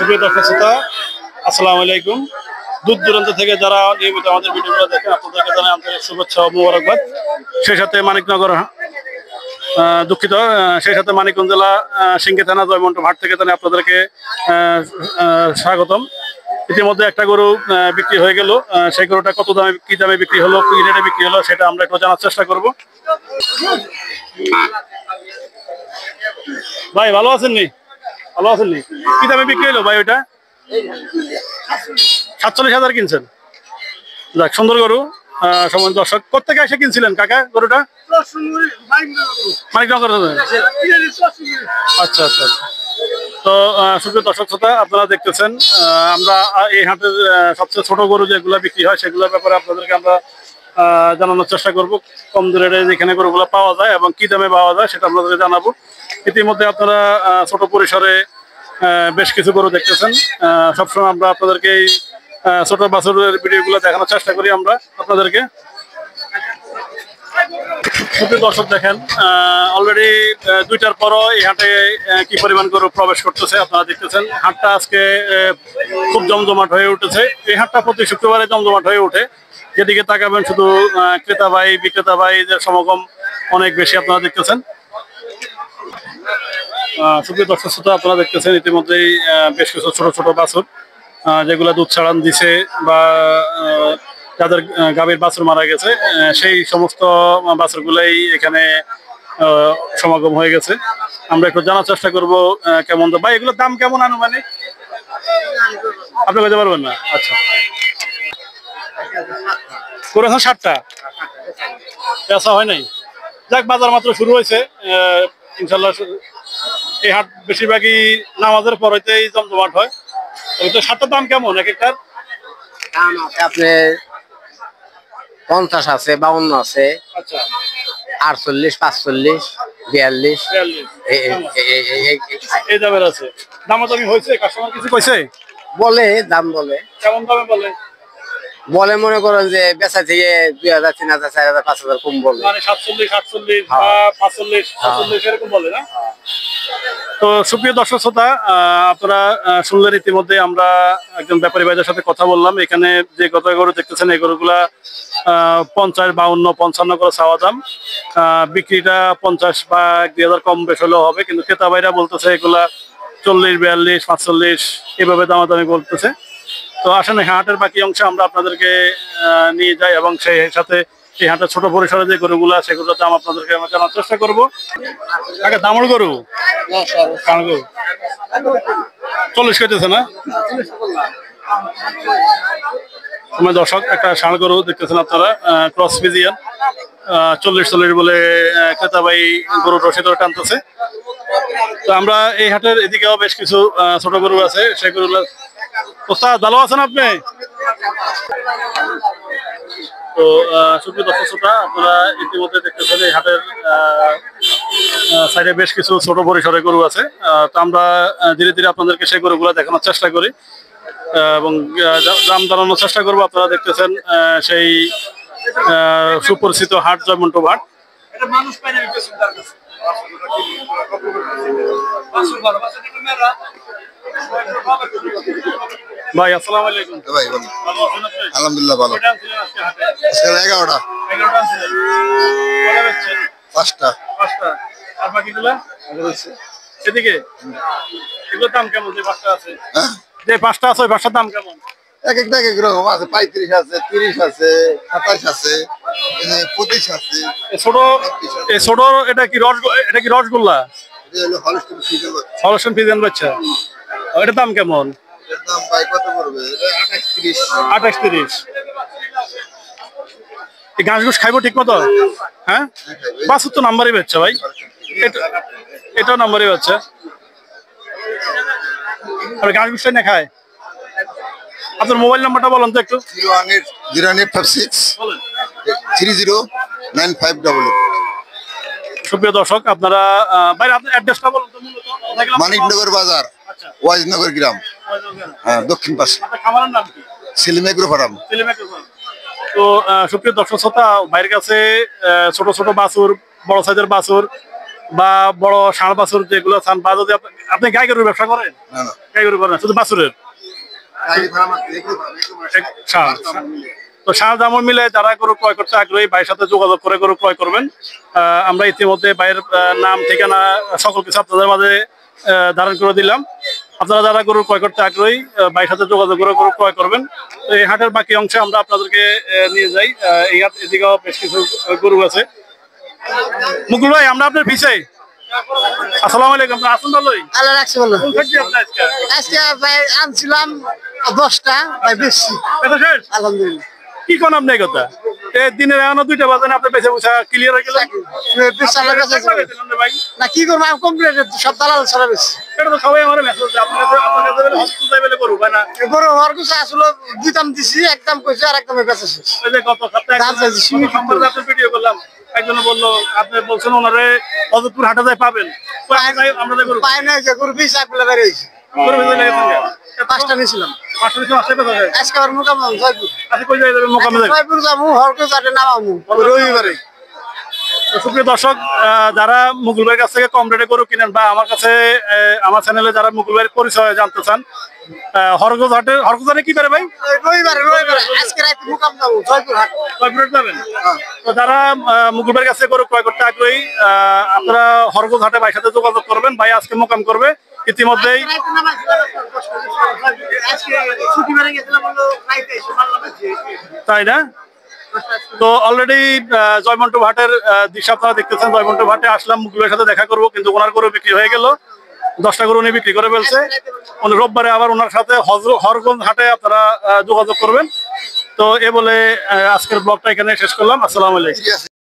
সুপ্রিয় দর্শক শ্রোতা, আসসালামু আলাইকুম। দূর দূরান্ত থেকে যারা নিয়মিত আমাদের ভিডিওগুলো দেখেন আপনাদেরকে জানাই আন্তরিক শুভেচ্ছা ও মোবারকবাদ। সেই সাথে মানিকনগর দুঃখিত সেই সাথে মানিকগঞ্জ জেলা সিংড়া থানা জয়মন্ট হাট থেকে জানাই আপনাদেরকে স্বাগতম। ইতিমধ্যে একটা গরু বিক্রি হয়ে গেল। সেই গরুটা কত দামে কি দামে বিক্রি হলো, কি রেটে বিক্রি হলো সেটা আমরা একটু জানার চেষ্টা করব। ভাই ভালো আছেন নি? ভালো আছেন নি? কি দামে বিক্রি হলো ভাই? ওইটা 47,000 কিনছেন। যাক, সুন্দর গরু। সম্মানিত দর্শক, কোথেকে এসে কিনছিলেন কাকা গরুটা? মানিকনগর। আচ্ছা আচ্ছা আচ্ছা। তো সুপ্রিয় দর্শক শ্রোতা, আপনারা দেখতেছেন আমরা এই হাটের সবচেয়ে ছোট গরু যেগুলো বিক্রি হয় সেগুলোর ব্যাপারে আপনাদেরকে আমরা জানানোর চেষ্টা করব। কম দরে যেখানে গরুগুলো পাওয়া যায় এবং কি দামে পাওয়া যায় সেটা আপনাদেরকে জানাবো। ইতিমধ্যে আপনারা ছোট পরিসরে বেশ কিছু গরু দেখতেছেন। সবসময় আমরা আপনাদেরকে এই ছোট বাছুরের ভিডিওগুলো দেখানোর চেষ্টা করি আমরা আপনাদেরকে। দর্শক দেখেন, অলরেডি 2টার পরও এই হাটে কি পরিমাণ গরু প্রবেশ করতেছে আপনারা দেখতেছেন। হাটটা আজকে খুব জমজমাট হয়ে উঠেছে। এই হাটটা প্রতি শুক্রবারে জমজমাট হয়ে ওঠে। যেদিকে তাকাবেন শুধু ক্রেতা ভাই বিক্রেতা ভাইদের সমাগম অনেক বেশি আপনারা দেখতেছেন। সুপ্রিয় দর্শক শ্রোতা, আপনারা দেখতেছেন ইতিমধ্যেই বেশ কিছু ছোট ছোট বাছুর যেগুলা দুধ ছাড়ান দিছে বা যাদের গাভীর বাছুর মারা গেছে সেই সমস্ত বাছুরগুলাই এখানে সমাগম হয়ে গেছে। আমরা একটু জানার চেষ্টা করব কেমন দাম। ভাই এগুলোর দাম কেমন আনুমানিক আপনি বলতে পারবেন না? আচ্ছা, করেছেন 60টা, পেঁচা হয় নাই। যাক, বাজার মাত্র শুরু হয়েছে। ইনশাল্লাহ এই হাট বেশিরভাগই নামাজের পর হইতেই জমজমাট হয়। 60টার দাম কেমন এক একটার? আপনি 50 আছে, 52 আছে, 48, 45, 42 এই দামের আছে। দামাদামি হয়েছে? কাস্টমার কিছু কইছে? বলে দাম বলে। কেমন দামে বলে? বলে মনে করেন যে বেচা থেকে 2000, 3000, 4000, 5000 কম বলে। মানে 47, 48 বা 45, 46 এরকম বলে না? তো সুপ্রিয় দর্শক শ্রোতা, আপনারা শুনলেন ইতিমধ্যে আমরা একজন ব্যাপারী ভাইদের সাথে কথা বললাম। এখানে যে গরু দেখতেছেন এই গরুগুলা 50, 52, 55 করে চাওয়া দাম। বিক্রিটা 50 বা 2000 কম বেশ হলেও হবে, কিন্তু ক্রেতা ভাইরা বলতেছে এগুলা 40, 42, 45 এভাবে দামাদামি বলতেছে। তো আসেন হাটের বাকি অংশে আমরা আপনাদেরকে নিয়ে যাই এবং সেই সাথে এই হাটের ছোট পরিসরে যে গরুগুলা সেগুলোর দাম আপনাদেরকে আমরা জানার চেষ্টা করবো। আগে দামড় গরু 40 কেটেছে না? দর্শক, একটা ষাঁড় গরু দেখতেছেন আপনারা, ক্রস ফিজিয়ান, 40 বলে ক্রেতা ভাই গরুর রশি ধরে টানতেছে। তো আমরা এই হাটের এদিকেও বেশ কিছু ছোট গরু আছে, সেই গরুগুলো। ওস্তাদ ভালো আছেন আপনি? তো সুপ্রিয় দর্শক শ্রোতা, আপনারা ইতিমধ্যে দেখতেছেন এই হাটের সাইডে বেশ কিছু ছোট পরিসরে গরু আছে। তো আমরা ধীরে ধীরে আপনাদেরকে সেই গরুগুলো দেখানোর চেষ্টা করি এবং দাম জানানোর চেষ্টা করবো। আপনারা দেখতেছেন সেই সুপরিচিত হাট জয়মন্ট হাট। ভাই আসসালামু আলাইকুম। ভাই আলহামদুলিল্লাহ ভালো। 11টা 5টা আর বাকিগুলা এদিকে এগুলোর দাম কেমন? যে 5টা আছে, যে 5টা আছে ওই 5টার দাম কেমন? এক একটা এক এক রকম আছে। 35 আছে, 30 আছে, 27 আছে, 25 আছে। এই ছোট এটা কি রসগোল্লা? হলস্টাইন ফ্রিজিয়ান বাচ্চা। এটার দাম কেমন? এর দাম ভাই কত পড়বে? 28, 30। এই ঘাস ঘুষ খাইবো ঠিক মতো? হ্যাঁ, বাছুর তো নাম্বারই বাচ্চা ভাই, এটাও নাম্বারই বাচ্চা। আর ঘাস ঘুষটাই না খায়। আপনার মোবাইল নাম্বারটা বলেন তো একটু। 01856 309588। সুপ্রিয় দর্শক, আপনারা বাইরে আপনার অ্যাড্রেসটা বলুন তো। মানিকনগর বাজার, ওয়াজনগর গ্রাম, হ্যাঁ, দক্ষিণ পাশে। খামারের নাম কি? Selim agro farm. তো সুপ্রিয় দর্শক শ্রোতা, বাইরের কাছে ছোট ছোট বাছুর, বড় সাইজের বাছুর, বা বড় ষাঁড় বাছুর যেগুলো চান, বা যদি আপনি গাই গরুর ব্যবসা করেন, না না গাই গরু করেন শুধু বাছুরের গাড়ি ভাড়া মারতে এগুলো ভাড়া, এগুলো ভাড়া। ষাঁড়, তো ষাঁড় দামও মিলে যারা গরু ক্রয় করতে আগ্রহী ভাইয়ের সাথে যোগাযোগ করে গরু ক্রয় করবেন। আমরা ইতিমধ্যে ভাইয়ের নাম ঠিকানা সকল কিছু আপনাদের মাঝে ধারণ করে দিলাম। আপনারা যারা গরু ক্রয় করতে আগ্রহী ভাইয়ের সাথে যোগাযোগ করে গরু ক্রয় করবেন। তো এই হাটের বাকি অংশে আমরা আপনাদেরকে নিয়ে যাই। এই হাট এদিকেও বেশ কিছু গরু আছে। মুকুল ভাই, আমরা আপনার পিছাই। আসসালামু আলাইকুম, আপনার আসুন ভালোই। আল্লাহ রাখছে বলো। কোন থাকবে আপনার আজকে? আজকে ভাই আনছিলাম 10টা ভাই বেশি এটা শেষ? আলহামদুলিল্লাহ। কি কোন আপনি এই কথা? এই দিনের এখনো 2টা বাজে না, আপনি বেঁচে বসে ক্লিয়ার হয়ে গেলেন? বিশালের কাছে টাকা পেয়েছেন আপনি ভাই? না কি করবো আমি কমপ্লিট সব দালাল ছাড়া বেশি এটা তো সবাই আমার মেসেজ দেয়, আপনার কাছে বলে হসপিটাল বলে করবো ভাই না? বড় হওয়ার কিছু আসলে দুইটাম দিছি, একদম কইছে আর একদম বেঁচে শেষ। ওই যে গত সপ্তাহে দাম চাইছি, সীমিত সম্পর্কে আপনার ভিডিও করলাম, একজন বললো আপনি বলছেন ওনারে অযোধপুর হাটে যায় পাবেন, তো আমরা যাই করবো। পায় না যে গরু বিশ আগুলা বেরিয়েছে। গরু ভেজে লেগেছেন কেন? 5টা নিয়েছিলাম পাঁচশো নিচে আসে পেতে হয়। আজকে আবার মোকাম জয়পুর আজকে কই যাই যাবেন মোকামে যাবেন? জয়পুর যাবো হরকে যাতে নামাবো রবিবারে। তো সুপ্রিয় দর্শক, যারা মুকুল ভাইয়ের কাছ থেকে কম রেটে গরু কিনেন বা আমার কাছে আমার চ্যানেলে যারা মুকুল ভাইয়ের পরিচয় জানতে চান, হরগোজ হাটে কি পারে ভাই? রবিবারে আজকে রাতে মোকাম যাবো জয়পুর হাট। কয়পুরেট যাবেন? তো যারা মুকুল ভাইয়ের কাছে গরু ক্রয় করতে আগ্রহী, আপনারা হরগোজ হাটে ভাইয়ের সাথে যোগাযোগ করবেন। ভাই আজকে মোকাম করবে ইতিমধ্যেই, তাই না? তো অলরেডি জয়মন্টু ভাটের দৃশ্য আপনারা দেখতেছেন। জয়মন্টু ভাটে আসলাম মুকুল ভাইয়ের সাথে দেখা করবো, কিন্তু ওনার গরু বিক্রি হয়ে গেল। 10টা গরু উনি বিক্রি করে ফেলছে। উনি রোববারে আবার ওনার সাথে হরগঞ্জ হাটে আপনারা যোগাযোগ করবেন। তো এ বলে আজকের ব্লগটা এখানে শেষ করলাম। আসসালামু আলাইকুম।